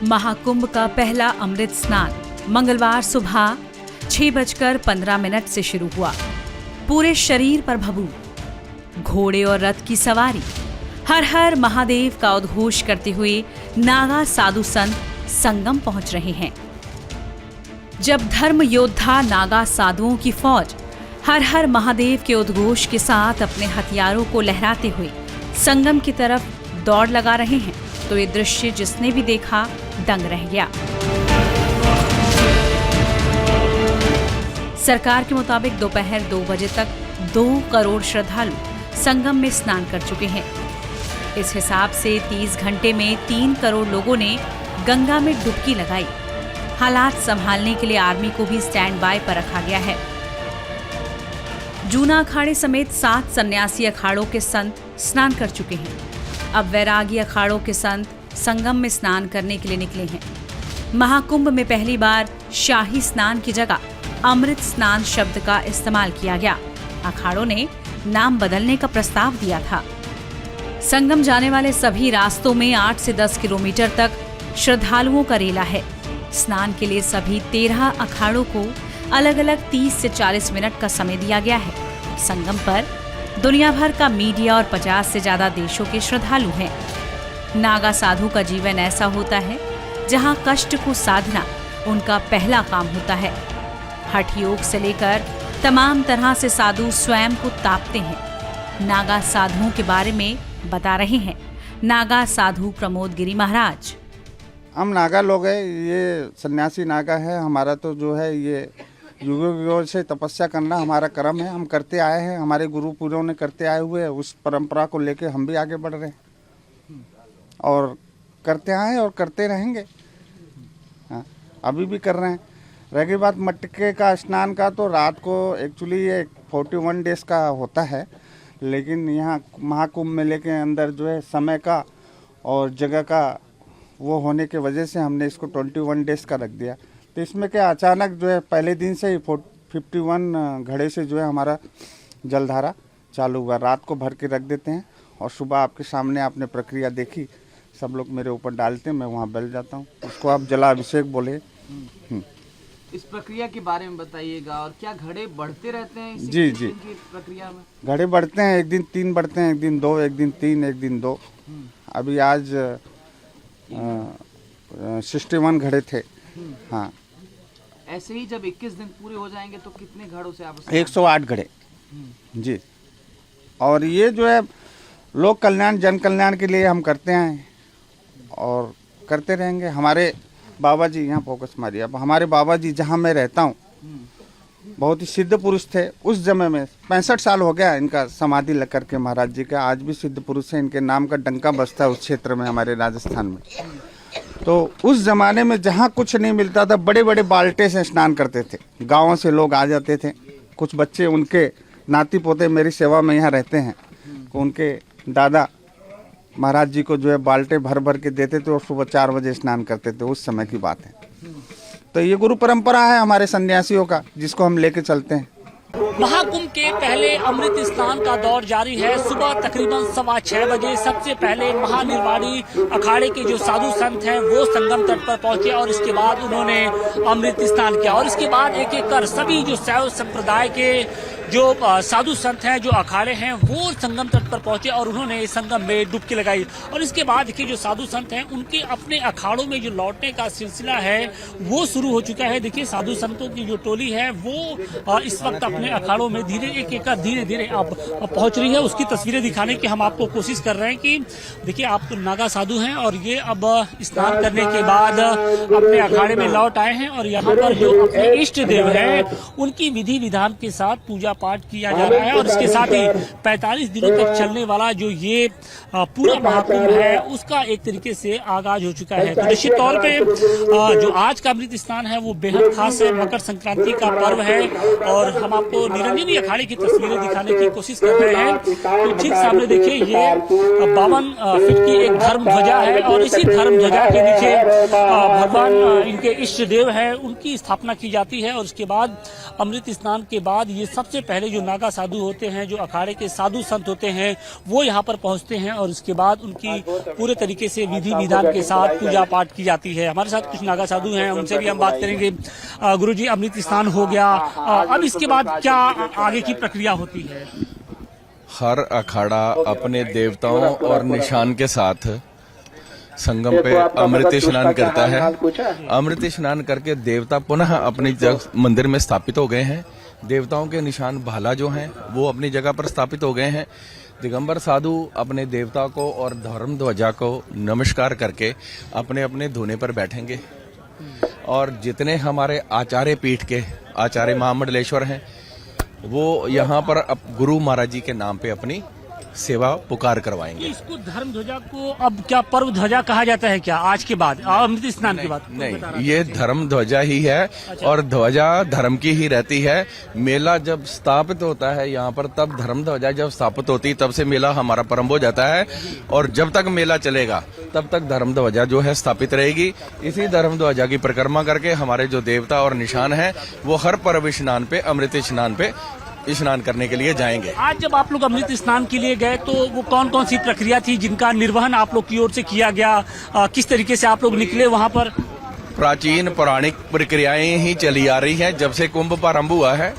महाकुंभ का पहला अमृत स्नान मंगलवार सुबह 6:15 से शुरू हुआ। पूरे शरीर पर भभू, घोड़े और रथ की सवारी, हर हर महादेव का उद्घोष करते हुए नागा साधु संत संगम पहुंच रहे हैं। जब धर्म योद्धा नागा साधुओं की फौज हर हर महादेव के उद्घोष के साथ अपने हथियारों को लहराते हुए संगम की तरफ दौड़ लगा रहे हैं तो ये दृश्य जिसने भी देखा दंग रह गया। सरकार के मुताबिक दोपहर 2 बजे तक 2 करोड़ श्रद्धालु संगम में स्नान कर चुके हैं। इस हिसाब से 30 घंटे में 3 करोड़ लोगों ने गंगा में डुबकी लगाई। हालात संभालने के लिए आर्मी को भी स्टैंड बाय पर रखा गया है। जूना अखाड़े समेत 7 सन्यासी अखाड़ों के संत स्नान कर चुके हैं। अब वैरागी अखाड़ों के संत संगम में स्नान करने के लिए निकले हैं। महाकुंभ में पहली बार शाही स्नान की जगह अमृत स्नान शब्द का इस्तेमाल किया गया। अखाड़ों ने नाम बदलने का प्रस्ताव दिया था। संगम जाने वाले सभी रास्तों में 8 से 10 किलोमीटर तक श्रद्धालुओं का रेला है। स्नान के लिए सभी 13 अखाड़ों को अलग अलग 30 से 40 मिनट का समय दिया गया है। संगम पर दुनिया भर का मीडिया और 50 से ज्यादा देशों के श्रद्धालु हैं। नागा साधु का जीवन ऐसा होता है जहां कष्ट को साधना उनका पहला काम होता है। हठ योग से लेकर तमाम तरह से साधु स्वयं को तापते हैं। नागा साधुओं के बारे में बता रहे हैं नागा साधु प्रमोद गिरी महाराज। हम नागा लोग हैं, ये सन्यासी नागा है। हमारा तो जो है ये युगों से तपस्या करना हमारा कर्म है। हम करते आए हैं, हमारे गुरु पूर्वों ने करते आए हुए उस परंपरा को लेके हम भी आगे बढ़ रहे हैं और करते आए हैं और करते रहेंगे। हाँ, अभी भी कर रहे हैं। रही बात मटके का स्नान का, तो रात को एक्चुअली ये 41 डेज का होता है, लेकिन यहाँ महाकुंभ मेले के अंदर जो है समय का और जगह का वो होने के वजह से हमने इसको 21 डेज का रख दिया। तो इसमें क्या अचानक जो है पहले दिन से ही 51 घड़े से जो है हमारा जलधारा चालू हुआ। रात को भर के रख देते हैं और सुबह आपके सामने आपने प्रक्रिया देखी, सब लोग मेरे ऊपर डालते हैं, मैं वहाँ बैठ जाता हूँ। उसको आप जलाभिषेक बोले। इस प्रक्रिया के बारे में बताइएगा। और क्या घड़े बढ़ते रहते हैं जी की प्रक्रिया में? घड़े बढ़ते हैं, एक दिन 3 बढ़ते हैं, एक दिन 2, एक दिन 3, एक दिन 2। अभी आज 61 घड़े थे। हाँ, ऐसे ही जब 21 दिन पूरे हो जाएंगे तो कितने घड़ों से आप? 108 घड़े जी। और ये जो है लोक कल्याण, जन कल्याण के लिए हम करते हैं और करते रहेंगे। हमारे बाबा जी, यहाँ फोकस मारिए। अब हमारे बाबा जी जहाँ मैं रहता हूँ बहुत ही सिद्ध पुरुष थे उस समय में। 65 साल हो गया इनका समाधि लग करके महाराज जी का। आज भी सिद्ध पुरुष है, इनके नाम का डंका बजता है उस क्षेत्र में, हमारे राजस्थान में। तो उस जमाने में जहाँ कुछ नहीं मिलता था, बड़े बड़े बाल्टे से स्नान करते थे। गाँवों से लोग आ जाते थे, कुछ बच्चे उनके नाती पोते मेरी सेवा में यहाँ रहते हैं, उनके दादा महाराज जी को जो है बाल्टे भर भर के देते थे और सुबह 4 बजे स्नान करते थे। उस समय की बात है। तो ये गुरु परंपरा है हमारे सन्यासियों का, जिसको हम लेके चलते हैं। महाकुंभ के पहले अमृत स्नान का दौर जारी है। सुबह तकरीबन 6:15 बजे सबसे पहले महानिर्वाणी अखाड़े के जो साधु संत हैं वो संगम तट पर पहुंचे और इसके बाद उन्होंने अमृत स्नान किया। और इसके बाद एक एक कर सभी जो शैव संप्रदाय के जो साधु संत हैं, जो अखाड़े हैं, वो संगम तट पर पहुंचे और उन्होंने संगम में डुबकी लगाई। और इसके बाद देखिए जो साधु संत हैं उनके अपने अखाड़ों में जो लौटने का सिलसिला है वो शुरू हो चुका है। देखिए साधु संतों की जो टोली है वो इस वक्त अपने अखाड़ों में धीरे धीरे अब पहुंच रही है। उसकी तस्वीरें दिखाने की हम आपको कोशिश कर रहे हैं कि देखिए आप तो नागा साधु हैं और ये अब स्नान करने के बाद अपने अखाड़े में लौट आए हैं और यहाँ पर जो अपने इष्ट देव हैं उनकी विधि विधान के साथ पूजा पाठ किया जा रहा है। और इसके साथ ही 45 दिनों तक चलने वाला जो ये पूरा महाकुंभ है उसका एक तरीके से आगाज हो चुका है। तो निश्चित तौर पे जो आज का अमृत स्नान है वो बेहद खास है। मकर संक्रांति का पर्व है और हम आपको निरंजनी अखाड़े की तस्वीरें दिखाने की कोशिश कर रहे हैं। तो ठीक सामने देखिए ये 52 फीट की एक धर्म ध्वजा है और इसी धर्म ध्वजा के नीचे भगवान इनके इष्ट देव है उनकी स्थापना की जाती है। और उसके बाद अमृत स्नान के बाद ये सबसे पहले जो नागा साधु होते हैं, जो अखाड़े के साधु संत होते हैं, वो यहाँ पर पहुंचते हैं और उसके बाद उनकी पूरे तरीके से विधि विधान के साथ पूजा पाठ की जाती है। हमारे साथ कुछ नागा साधु हैं, उनसे भी हम बात करेंगे। गुरुजी, अमृत स्नान हो गया, अब इसके बाद क्या आगे की प्रक्रिया होती है? हर अखाड़ा अपने देवताओं और निशान के साथ संगम पे अमृत स्नान करता है। अमृत स्नान करके देवता पुनः अपनी मंदिर में स्थापित हो गए हैं। देवताओं के निशान भाला जो हैं वो अपनी जगह पर स्थापित हो गए हैं। दिगंबर साधु अपने देवता को और धर्म ध्वजा को नमस्कार करके अपने अपने धुने पर बैठेंगे और जितने हमारे आचार्य पीठ के आचार्य महामंडलेश्वर हैं वो यहाँ पर गुरु महाराज जी के नाम पे अपनी सेवा पुकार करवाएंगे। इसको धर्म ध्वजा को अब क्या पर्व ध्वजा कहा जाता है क्या आज के बाद, अमृत स्नान के बाद? नहीं, ये धर्म ध्वजा ही है और ध्वजा धर्म की ही रहती है। मेला जब स्थापित होता है यहाँ पर तब धर्म ध्वजा जब स्थापित होती है तब से मेला हमारा प्रारंभ हो जाता है और जब तक मेला चलेगा तब तक धर्म ध्वजा जो है स्थापित रहेगी। इसी धर्म ध्वजा की परिक्रमा करके हमारे जो देवता और निशान है वो हर पर्व स्नान पे अमृत स्नान पे स्नान करने के लिए जाएंगे। आज जब आप लोग अमृत स्नान के लिए गए तो वो कौन कौन सी प्रक्रिया थी जिनका निर्वहन आप लोग की ओर से किया गया? किस तरीके से आप लोग निकले वहाँ पर? प्राचीन पौराणिक प्रक्रियाएं ही चली आ रही हैं जब से कुंभ प्रारंभ हुआ है।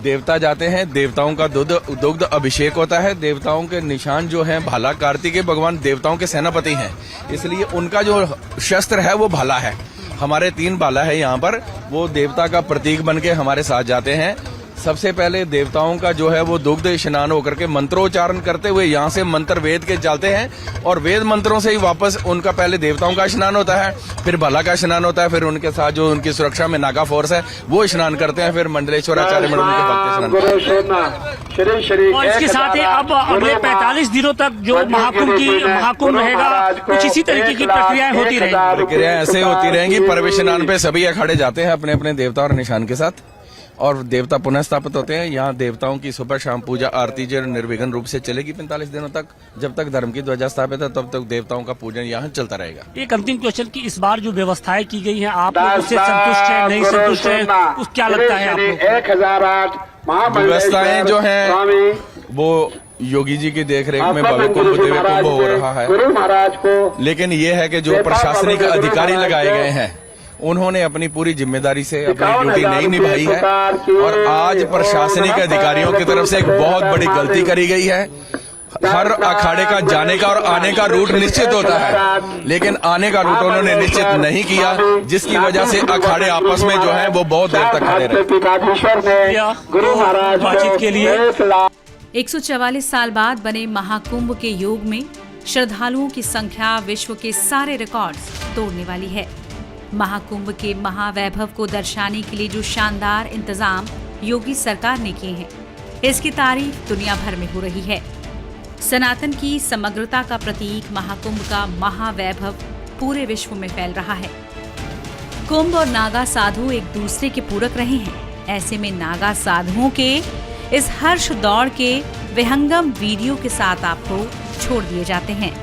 देवता जाते हैं, देवताओं का दुग्ध अभिषेक होता है। देवताओं के निशान जो हैं भाला, कार्तिकेय भगवान देवताओं के सेनापति हैं, इसलिए उनका जो शस्त्र है वो भाला है। हमारे 3 भाला है यहाँ पर, वो देवता का प्रतीक बन के हमारे साथ जाते हैं। सबसे पहले देवताओं का जो है वो दुग्ध स्नान होकर के मंत्रोच्चारण करते हुए यहाँ से मंत्र वेद के चलते हैं और वेद मंत्रों से ही वापस उनका पहले देवताओं का स्नान होता है, फिर भला का स्नान होता है, फिर उनके साथ जो उनकी सुरक्षा में नागा फोर्स है वो स्नान करते हैं, फिर मंडलेश्वर आचार्य मंडल के भक्त स्नान करते हैं। और इसके साथ ही अब अगले 45 दिनों तक जो महाकुंभ रहेगा कुछ इसी तरीके की प्रक्रियाएं होती रहेंगी। प्रक्रियाएं ऐसे होती रहेंगी। पर्व स्नान पे सभी अखाड़े जाते हैं अपने अपने देवता और निशान के साथ और देवता पुनः स्थापित होते हैं। यहाँ देवताओं की सुबह शाम पूजा आरती जो निर्विघ्न रूप से चलेगी 45 दिनों तक। जब तक धर्म की ध्वजा स्थापित है तब तक देवताओं का पूजन यहाँ चलता रहेगा। एक अंतिम क्वेश्चन की इस बार जो व्यवस्थाएं की गई हैं आप लोग उससे संतुष्ट हैं, नहीं संतुष्ट हैं, उस क्या लगता है आपको? व्यवस्थाएं जो हैं वो योगी जी की देखरेख में भव्य कुंभ दिव्य कुंभ हो रहा है, लेकिन ये है कि जो प्रशासनिक अधिकारी लगाए गए हैं उन्होंने अपनी पूरी जिम्मेदारी से अपनी ड्यूटी नहीं निभाई है और आज प्रशासनिक अधिकारियों की तरफ से एक बहुत बड़ी गलती करी गई है। हर अखाड़े का जाने का और आने का रूट निश्चित होता है, लेकिन आने का रूट उन्होंने निश्चित नहीं किया, जिसकी वजह से अखाड़े आपस में जो है वो बहुत देर तक खड़े रहे। बातचीत के लिए 144 साल बाद बने महाकुंभ के योग में श्रद्धालुओं की संख्या विश्व के सारे रिकॉर्ड्स तोड़ने वाली है। महाकुंभ के महावैभव को दर्शाने के लिए जो शानदार इंतजाम योगी सरकार ने किए हैं, इसकी तारीफ दुनिया भर में हो रही है। सनातन की समग्रता का प्रतीक महाकुंभ का महावैभव पूरे विश्व में फैल रहा है। कुंभ और नागा साधु एक दूसरे के पूरक रहे हैं। ऐसे में नागा साधुओं के इस हर्ष दौड़ के विहंगम वीडियो के साथ आपको छोड़ दिए जाते हैं।